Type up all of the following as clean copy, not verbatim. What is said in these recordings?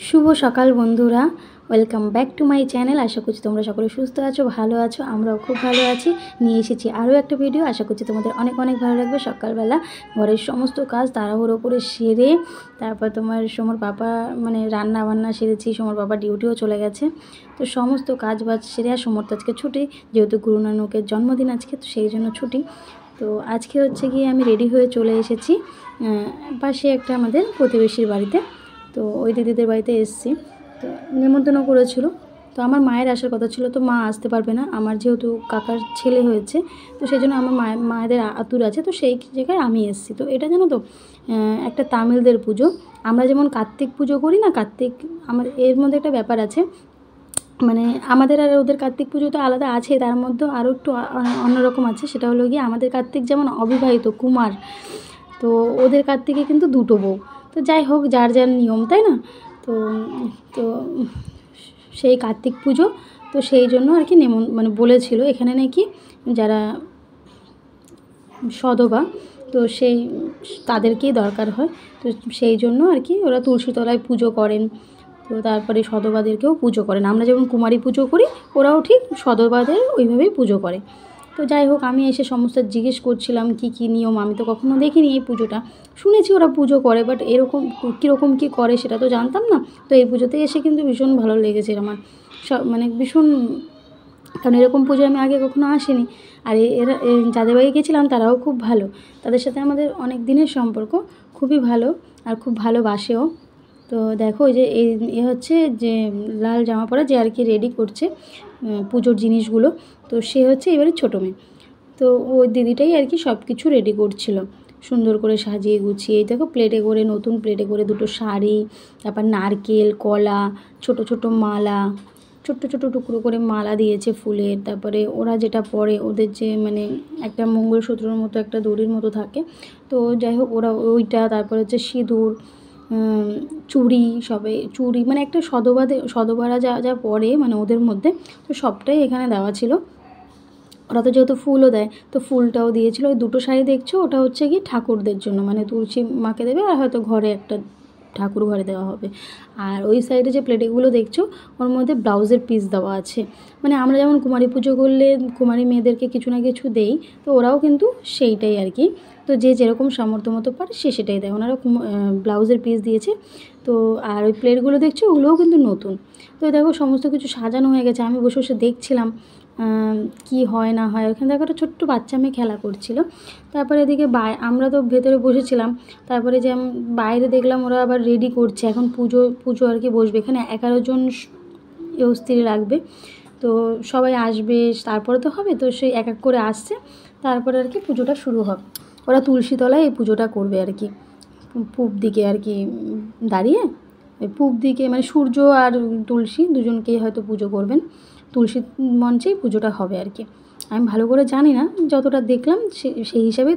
শুভ সকাল বন্ধুরা, welcome back to my channel. আশা করছি তোমরা সকলে সুস্থ আছো, ভালো আছো। আমরাও খুব ভালো আছি। নিয়ে এসেছি আরও একটা ভিডিও। আশা করছি তোমাদের অনেক অনেক ভালো লাগবে। সকালবেলা ঘরের সমস্ত কাজ তাড়াহুড়ো করে সেরে তারপর সোমর পাপা রান্না বান্না সেরেছি। সোমর পাপা ডিউটিও চলে গেছে, তো সমস্ত কাজ বাজ সেরে, আর সোমর তো আজকে ছুটি, যেহেতু গুরু নানকের জন্মদিন আজকে, তো সেই জন্য ছুটি। তো আজকে হচ্ছে গিয়ে আমি রেডি হয়ে চলে এসেছি পাশে একটা আমাদের প্রতিবেশীর বাড়িতে। তো ওই দিদিদের বাড়িতে এসেছি, তো নিমন্ত্রণ করেছিল। তো আমার মায়ের আসার কথা ছিল, তো মা আসতে পারবে না, আমার যেহেতু কাকার ছেলে হয়েছে, তো সেই জন্য আমার মায়েদের আতুর আছে, তো সেই জায়গায় আমি এসেছি। তো এটা জানো তো একটা তামিলদের পুজো। আমরা যেমন কার্তিক পুজো করি না, কার্তিক, আমার এর মধ্যে একটা ব্যাপার আছে, আমাদের আর ওদের কার্তিক পুজো তো আলাদা আছে, তার মধ্যে আরও একটু অন্যরকম আছে। সেটা হলো গিয়ে আমাদের কার্তিক যেমন অবিবাহিত কুমার, তো ওদের কার্তিকে কিন্তু দুটো বউ। তো যাই হোক, যার যার নিয়ম, তাই না? তো তো সেই কার্তিক পুজো, তো সেই জন্য আর কি বলেছিল এখানে নাকি যারা সধবা, তো সেই তাদেরকেই দরকার হয়। তো সেই জন্য আর কি ওরা তুলসীতলায় পুজো করেন, তো তারপরে সধবাদেরকেও পুজো করেন। আমরা যেমন কুমারী পুজো করি, ওরাও ঠিক সধবাদের ওইভাবেই পুজো করে। তো যাই হোক, আমি এসে সমস্ত জিজ্ঞেস করছিলাম কি কি নিয়ম। আমি তো কখনো দেখিনি এই পুজোটা, শুনেছি ওরা পুজো করে, বাট এরকম কীরকম কী করে সেটা তো জানতাম না। তো এই পুজোতে এসে কিন্তু ভীষণ ভালো লেগেছে আমার, ভীষণ, কারণ এরকম পুজো আমি আগে কখনো আসিনি। আর এরা যাদের বাড়ি গেছিলাম তারাও খুব ভালো, তাদের সাথে আমাদের অনেক দিনের সম্পর্ক, খুবই ভালো আর খুব ভালোবাসেও। তো দেখো, ওই যে এ হচ্ছে যে লাল জামা পরা যে আর কি রেডি করছে পুজোর জিনিসগুলো, তো সে হচ্ছে এবারে ছোটো মেয়ে। তো ওই দিদিটাই আর কি সব কিছু রেডি করছিল, সুন্দর করে সাজিয়ে গুছিয়ে। দেখো প্লেটে করে, নতুন প্লেটে করে দুটো শাড়ি, তারপর নারকেল, কলা, ছোট ছোট মালা, ছোট্ট ছোটো টুকরো করে মালা দিয়েছে ফুলের। তারপরে ওরা যেটা পরে, ওদের যে একটা মঙ্গলসূত্রের মতো একটা দড়ির মতো থাকে, তো যাই হোক ওরা ওইটা, তারপরে হচ্ছে সিঁদুর, চুড়ি, চুড়ি, একটা সধবারা যা যা পরে ওদের মধ্যে, তো সবটাই এখানে দেওয়া ছিল। ওরা তো যেহেতু ফুলও দেয়, তো ফুলটাও দিয়েছিল। ওই দুটো শাড়ি দেখছো, ওটা হচ্ছে কি ঠাকুরদের জন্য, তুলসী মাকে দেবে, আর হয়তো ঘরে একটা ঠাকুর ঘরে দেওয়া হবে। আর ওই সাইডে যে প্লেটগুলো দেখছো, ওর মধ্যে ব্লাউজের পিস দেওয়া আছে। আমরা যেমন কুমারী পুজো করলে কুমারী মেয়েদেরকে কিছু না কিছু দেই, তো ওরাও কিন্তু সেইটাই আর কি। তো যে যেরকম সামর্থ্য মতো পারে সে সেটাই দেয়। ওনারা ব্লাউজের পিস দিয়েছে। তো আর ওই প্লেটগুলো দেখছো, ওগুলোও কিন্তু নতুন। তো দেখো সমস্ত কিছু সাজানো হয়ে গেছে। আমি বসে বসে দেখছিলাম কি হয় না হয়। ওখানে দেখো একটা ছোট্ট বাচ্চা মেয়ে খেলা করছিল। তারপরে এদিকে আমরা তো ভেতরে বসেছিলাম, তারপরে যে বাইরে দেখলাম ওরা আবার রেডি করছে, এখন পুজো আর কি বসবে। এখানে 11 জন স্ত্রী লাগবে, তো সবাই আসবে, তারপরে তো হবে। তো সেই এক এক করে আসছে, তারপরে আর কি পুজোটা শুরু হবে। ওরা তুলসীতলায় এই পুজোটা করবে আর কি, পূব দিকে আর কি দাঁড়িয়ে, পূব দিকে সূর্য আর তুলসী দুজনকেই হয়তো পুজো করবেন। তুলসী মঞ্চেই পুজোটা হবে আর কি। আমি ভালো করে জানি না, যতটা দেখলাম সেই হিসাবেই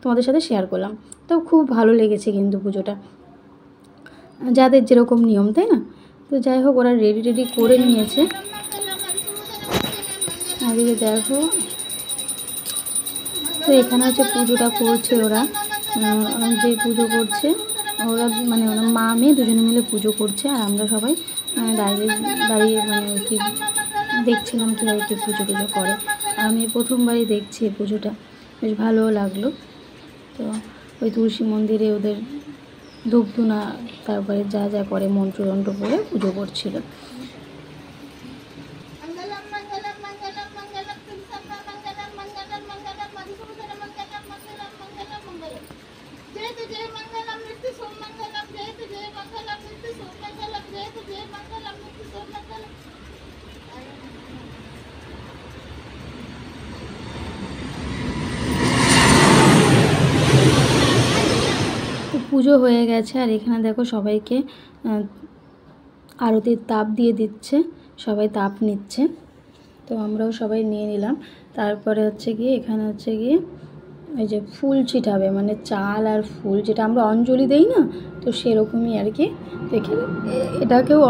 তোমাদের সাথে শেয়ার করলাম। তো খুব ভালো লেগেছে কিন্তু পুজোটা, যাদের যেরকম নিয়ম, তাই না? তো যাই হোক, ওরা রেডি করে নিয়েছে। এদিকে দেখো, তো এখানে হচ্ছে পুজোটা করছে ওরা, যে পুজো করছে ওরা, ওরা মা মেয়ে দুজনে মিলে পুজো করছে। আর আমরা সবাই দাঁড়িয়ে কি দেখছিলাম কীভাবে কি পুজো করে। আমি প্রথমবারই দেখছি এই পুজোটা, বেশ ভালোও লাগলো। তো ওই তুলসী মন্দিরে ওদের ধূপধুনা, তারপরে যা যা করে মন্ত্রযন্ত্র পড়ে পুজো করছিল। পুজো হয়ে গেছে, আর এখানে দেখো সবাইকে আরতির তাপ দিয়ে দিচ্ছে, সবাই তাপ নিচ্ছে। তো আমরাও সবাই নিয়ে নিলাম। তারপরে হচ্ছে গিয়ে এখানে হচ্ছে গিয়ে এই যে ফুল ছিটাবে, চাল আর ফুল, যেটা আমরা অঞ্জলি দেই না, তো সেরকমই আর কি। এখানে এটাকেও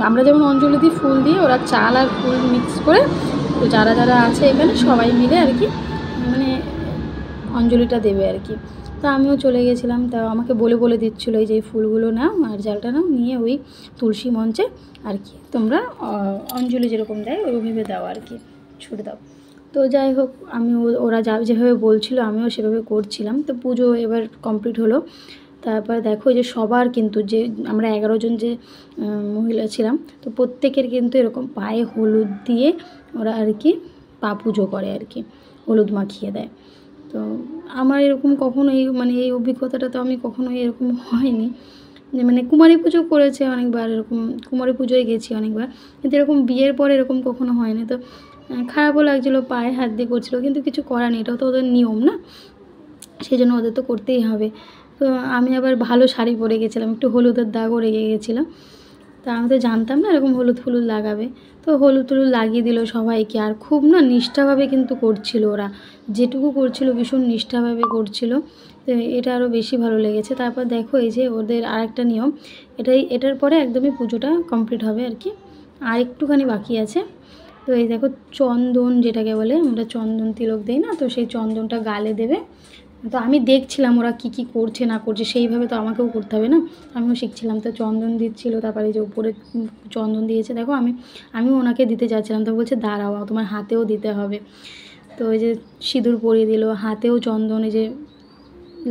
আমরা যেমন অঞ্জলি দিই ফুল দিয়ে, ওরা চাল আর ফুল মিক্স করে, তো যারা যারা আছে এখানে সবাই মিলে আর কি অঞ্জলিটা দেবে আর কি। তো আমিও চলে গেছিলাম। তা আমাকে বলে বলে দিচ্ছিলো এই যে এই ফুলগুলো নাও আর জালটা নাও, নিয়ে ওই তুলসী মঞ্চে আর কি তোমরা অঞ্জলি যেরকম দেয় ওইভাবে দাও আর কি, ছুটে দাও। তো যাই হোক আমি ওরা যেভাবে বলছিলো আমিও সেভাবে করছিলাম। তো পুজো এবার কমপ্লিট হলো। তারপর দেখো যে সবার কিন্তু যে আমরা 11 জন যে মহিলা ছিলাম, তো প্রত্যেকের কিন্তু এরকম পায়ে হলুদ দিয়ে ওরা আর কি পা পুজো করে আর কি, হলুদ মাখিয়ে দেয়। তো আমার এরকম কখনো এই অভিজ্ঞতাটা তো আমি কখনো এরকম হয়নি, যে কুমারী পুজো করেছে অনেকবার, এরকম কুমারী পুজোয় গেছি অনেকবার, কিন্তু এরকম বিয়ের পর এরকম কখনো হয়নি। তো খারাপও লাগছিলো, পায়ে হাত দিয়ে করছিলো, কিন্তু কিছু করার নেই, এটাও তো ওদের নিয়ম না, সেই জন্য ওদের তো করতেই হবে। তো আমি আবার ভালো শাড়ি পরে গেছিলাম, একটু হলুদের দাগও রেগে গেছিলো। তা আমি তো জানতাম না এরকম হলুদ ফুলুদ লাগাবে, তো হলুদ টলুদ লাগিয়ে দিল সবাইকে। আর খুব নিষ্ঠাভাবে কিন্তু করছিল ওরা, যেটুকু করছিল ভীষণ নিষ্ঠাভাবে করছিল। তো এটা আরও বেশি ভালো লেগেছে। তারপর দেখো এই যে ওদের আরেকটা নিয়ম, এটার পরে একদমই পুজোটা কমপ্লিট হবে আর কি, আর একটুখানি বাকি আছে। তো এই দেখো চন্দন, যেটাকে বলে আমরা চন্দন তিলক দিই না, তো সেই চন্দনটা গালে দেবে। তো আমি দেখছিলাম ওরা কি করছে না করছে, সেইভাবে তো আমাকেও করতে হবে না, আমিও শিখছিলাম। তো চন্দন দিচ্ছিলো, তারপরে যে উপরে চন্দন দিয়েছে দেখো, আমিও ওনাকে দিতে যাচ্ছিলাম, তো বলছে দাঁড়াও তোমার হাতেও দিতে হবে। তো ওই যে সিঁদুর পরিয়ে দিল, হাতেও চন্দন এই যে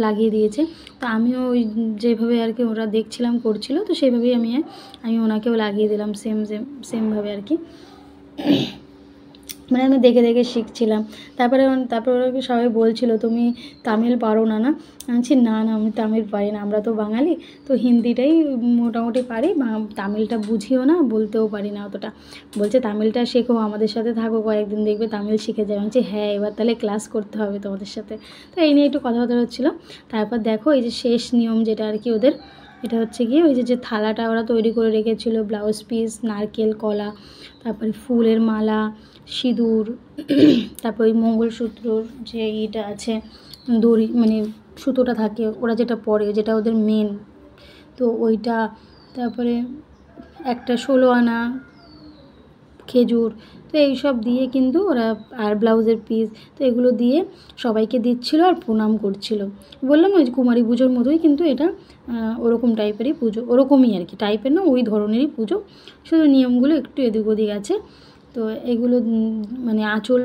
লাগিয়ে দিয়েছে। তো আমিও ওই যেভাবে আর কি ওরা দেখছিলাম করছিল, তো সেইভাবেই আমি ওনাকেও লাগিয়ে দিলাম সেমভাবে আর কি, আমি দেখে দেখে শিখছিলাম। তারপরে ওরা সবাই বলছিল তুমি তামিল পারো না? না আমি বলছি না আমি তামিল পারি না, আমরা তো বাঙালি, তো হিন্দিটাই মোটামুটি পারি, তামিলটা বুঝিও না, বলতেও পারি না অতটা। বলছে তামিলটা শেখো, আমাদের সাথে থাকো কয়েকদিন, দেখবে তামিল শিখে যাবে। আমি বলছি হ্যাঁ, এবার তাহলে ক্লাস করতে হবে তোমাদের সাথে। তো এই নিয়ে একটু কথাবার্তা হচ্ছিলো। তারপর দেখো এই যে শেষ নিয়ম যেটা আর কি ওদের, এটা হচ্ছে গিয়ে ওই যে থালাটা ওরা তৈরি করে রেখেছিলো, ব্লাউজ পিস, নারকেল, কলা, তারপরে ফুলের মালা, সিঁদুর, তারপর ওই মঙ্গলসূত্রর যে ইটা আছে, দড়ি সুতোটা থাকে ওরা যেটা পরে, যেটা ওদের মেন, তো ওইটা, তারপরে একটা 16 আনা খেজুর, তো এইসব দিয়ে কিন্তু ওরা, আর ব্লাউজের পিস, তো এগুলো দিয়ে সবাইকে দিচ্ছিলো আর প্রণাম করছিল। বললাম ওই কুমারী পুজোর মতোই, কিন্তু এটা ওরকম টাইপেরই পুজো, ওরকমই আর কি, টাইপের না ওই ধরনেরই পুজো, শুধু নিয়মগুলো একটু এদিক ওদিক আছে। তো এগুলো আঁচল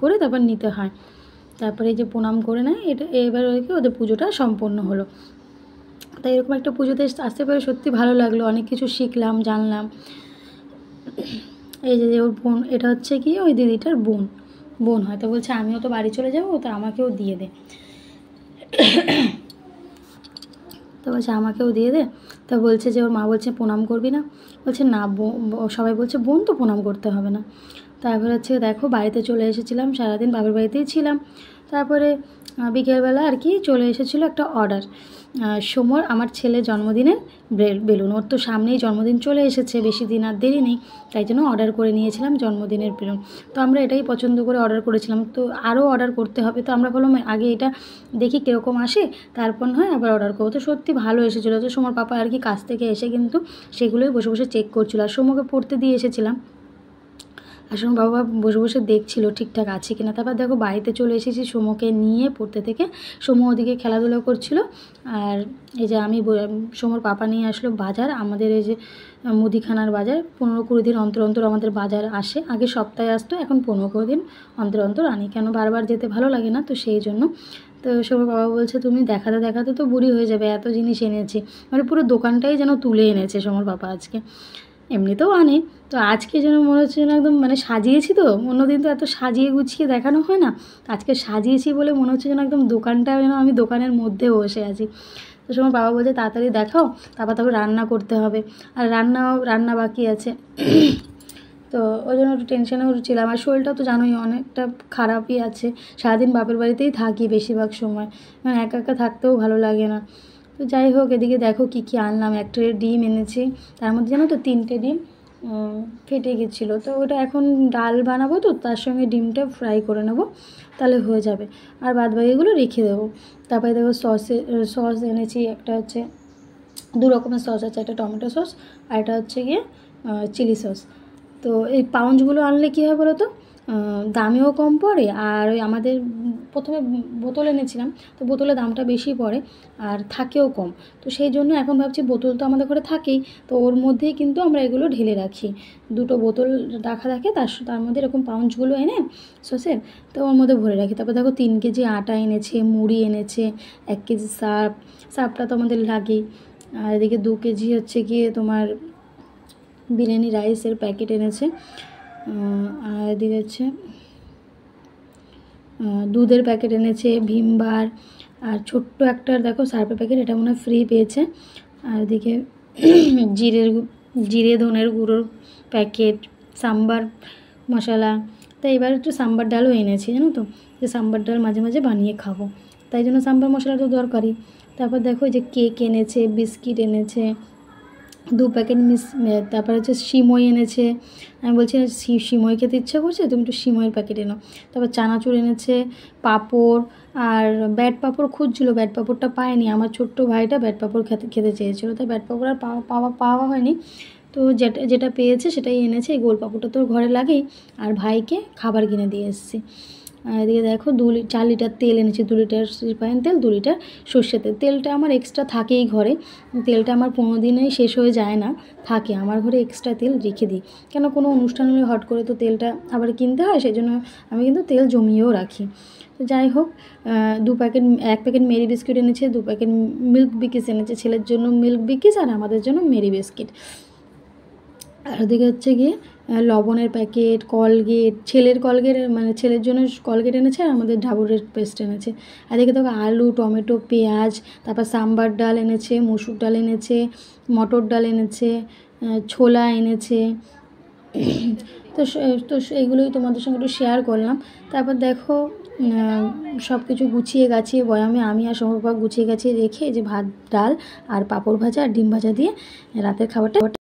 করে তারপর নিতে হয়, তারপরে এই যে প্রণাম করে নেয়, এটা এবার ওদের পুজোটা সম্পন্ন হলো। তাই এরকম একটা পুজোতে আসতে পারে সত্যি ভালো লাগলো, অনেক কিছু শিখলাম, জানলাম। এই যে ওর বোন, এটা হচ্ছে কি ওই দিদিটার বোন হয়। তো বলছে আমিও তো বাড়ি চলে যাবো, তো আমাকেও দিয়ে দে, তো বলছে আমাকেও দিয়ে দে। তা বলছে যে ওর মা বলছে প্রণাম করবি না? বলছে না, সবাই বলছে বোন তো প্রণাম করতে হবে না। তারপর হচ্ছে দেখো বাড়িতে চলে এসেছিলাম, সারাদিন বাবার বাড়িতেই ছিলাম। তারপরে বিকেলবেলা আর কি চলে এসেছিলো একটা অর্ডার, সোমর আমার ছেলের জন্মদিনের বেলুন, ওর তো সামনেই জন্মদিন চলে এসেছে, বেশি দিন আর দেরি নেই, তাই জন্য অর্ডার করে নিয়েছিলাম জন্মদিনের বেলুন। তো আমরা এটাই পছন্দ করে অর্ডার করেছিলাম, তো আরও অর্ডার করতে হবে, তো আমরা বললাম আগে এটা দেখি কীরকম আসে, তারপর হয় আবার অর্ডার করবো। তো সত্যি ভালো এসেছিলো। তো সোমর পাপা আর কি কাছ থেকে এসে কিন্তু সেগুলোই বসে বসে চেক করছিলো, আর সোমকে পড়তে দিয়ে এসেছিলাম, আসলে বাবা বসে বসে দেখছিল ঠিকঠাক আছে কিনা। তারপর দেখো বাড়িতে চলে এসেছি সোমকে নিয়ে পড়তে থেকে, সোম ওদিকে খেলাধুলো করছিল, আর এই যে আমি সোমর পাপা নিয়ে আসলো বাজার, আমাদের এই যে মুদিখানার বাজার 15-20 দিন অন্তর অন্তর আমাদের বাজার আসে, আগে সপ্তাহে আসতো, এখন 15-20 দিন অন্তর অন্তর আনি, কেন বারবার যেতে ভালো লাগে না, তো সেই জন্য। তো সোমর বাবা বলছে তুমি দেখাতে দেখাতে তো বুড়ি হয়ে যাবে, এত জিনিস এনেছি, পুরো দোকানটাই যেন তুলে এনেছে সোমর পাপা আজকে। এমনিতেও আনে, তো আজকে যেন মনে হচ্ছে যেন একদম সাজিয়েছি, তো অন্যদিন তো এত সাজিয়ে গুছিয়ে দেখানো হয় না, আজকে সাজিয়েছি বলে মনে হচ্ছে যেন একদম দোকানটা যেন আমি দোকানের মধ্যে বসে আছি। তো সময় বাবা বলছে তাড়াতাড়ি দেখাও, তারপর রান্না করতে হবে, আর রান্না বাকি আছে। তো ওই জন্য একটু টেনশনেও ছিলাম, আর শরীরটা তো জানোই অনেকটা খারাপই আছে, সারাদিন বাপের বাড়িতেই থাকি বেশিরভাগ সময়, একা একা থাকতেও ভালো লাগে না। তো যাই হোক, এদিকে দেখো কী আনলাম, একটা ডিম এনেছি, তার মধ্যে জানো তো 3টে ডিম ফেটে গেছিলো, তো ওটা এখন ডাল বানাবো, তো তার সঙ্গে ডিমটা ফ্রাই করে নেবো, তাহলে হয়ে যাবে, আর বাদবাকিগুলো রেখে দেবো। তারপরে দেখো সস এনেছি, একটা হচ্ছে 2 রকমের সস আছে, একটা টমেটো সস আর একটা হচ্ছে গিয়ে চিলি সস। তো এই পাউচগুলো আনলে কী হয় বলো তো, দামেও কম পড়ে, আর ওই আমাদের প্রথমে বোতল এনেছিলাম, তো বোতলের দামটা বেশি পড়ে আর থাকেও কম। তো সেই জন্য এখন ভাবছি বোতল তো আমাদের ঘরে থাকেই, তো ওর মধ্যেই কিন্তু আমরা এগুলো ঢেলে রাখি। দুটো বোতল রাখা থাকে, তার মধ্যে এরকম পাউচগুলো এনে সসের, তো ওর মধ্যে ভরে রাখি। তারপর দেখো 3 কেজি আটা এনেছে, মুড়ি এনেছে, 1 কেজি সার্ফটা তো আমাদের লাগেই। আর এদিকে 2 কেজি হচ্ছে গিয়ে তোমার বিরিয়ানি রাইসের প্যাকেট এনেছে। আর এদিকে হচ্ছে দুধের প্যাকেট এনেছে, ভিমবার, আর ছোট্ট একটা দেখো সার্ফের প্যাকেট, এটা মনে হয় ফ্রি পেয়েছে। আর এদিকে জিরে ধনের গুঁড়োর প্যাকেট, সাম্বার মশলা। তাই এবার একটু সাম্বার ডালও এনেছি, জানো তো, যে সাম্বার ডাল মাঝে মাঝে বানিয়ে খাবো, তাই জন্য সাম্বার মশলা তো দরকারই। তারপর দেখো যে কেক এনেছে, বিস্কিট এনেছে, 2 প্যাকেট তারপর হচ্ছে সিমই এনেছে। আমি বলছি সিমই খেতে ইচ্ছা করছে, তুমি একটু সিমইয়ের প্যাকেট এনো। তারপর চানাচুর এনেছে, পাঁপড়, আর ব্যাট পাঁপড় খুঁজছিলো, ব্যাট পাঁপড়টা পায়নি। আমার ছোট্ট ভাইটা ব্যাট পাঁপড় খেতে চেয়েছিলো, তাই ব্যাট পাঁপড় আর পাওয়া হয়নি। তো যেটা পেয়েছে সেটাই এনেছে। এই গোল পাঁপড়টা তো ঘরে লাগেই, আর ভাইকে খাবার কিনে দিয়ে এসেছি। আর এদিকে দেখো 4 লিটার তেল এনেছি, 2 লিটার রিফাইন তেল, 2 লিটার সর্ষের তেল। তেলটা আমার এক্সট্রা থাকেই ঘরে, তেলটা আমার 15 দিনেই শেষ হয়ে যায় না, থাকে আমার ঘরে এক্সট্রা তেল রেখে দিই। কেন কোনো অনুষ্ঠান হলে হট করে তো তেলটা আবার কিনতে হয়, সেই জন্য আমি কিন্তু তেল জমিয়েও রাখি। তো যাই হোক, 1 প্যাকেট মেরি বিস্কিট এনেছে, 2 প্যাকেট মিল্ক বিকিস এনেছে, ছেলের জন্য মিল্ক বিকিস আর আমাদের জন্য মেরি বিস্কিট। আর ওদিকে হচ্ছে গিয়ে লবণের প্যাকেট, কলগেট, ছেলের জন্য কলগেট এনেছে, আর আমাদের ডাবরের পেস্ট এনেছে। আর এদিকে দেখো আলু, টমেটো, পেঁয়াজ, তারপর সাম্বার ডাল এনেছে, মসুর ডাল এনেছে, মটর ডাল এনেছে, ছোলা এনেছে। তো এইগুলোই তোমাদের সঙ্গে একটু শেয়ার করলাম। তারপর দেখো সব কিছু গুছিয়ে গাছিয়ে বয়ামে আমি আর সমর্পা গুছিয়ে গাছিয়ে রেখে যে ভাত, ডাল আর পাঁপড় ভাজা আর ডিম ভাজা দিয়ে রাতের খাবারটা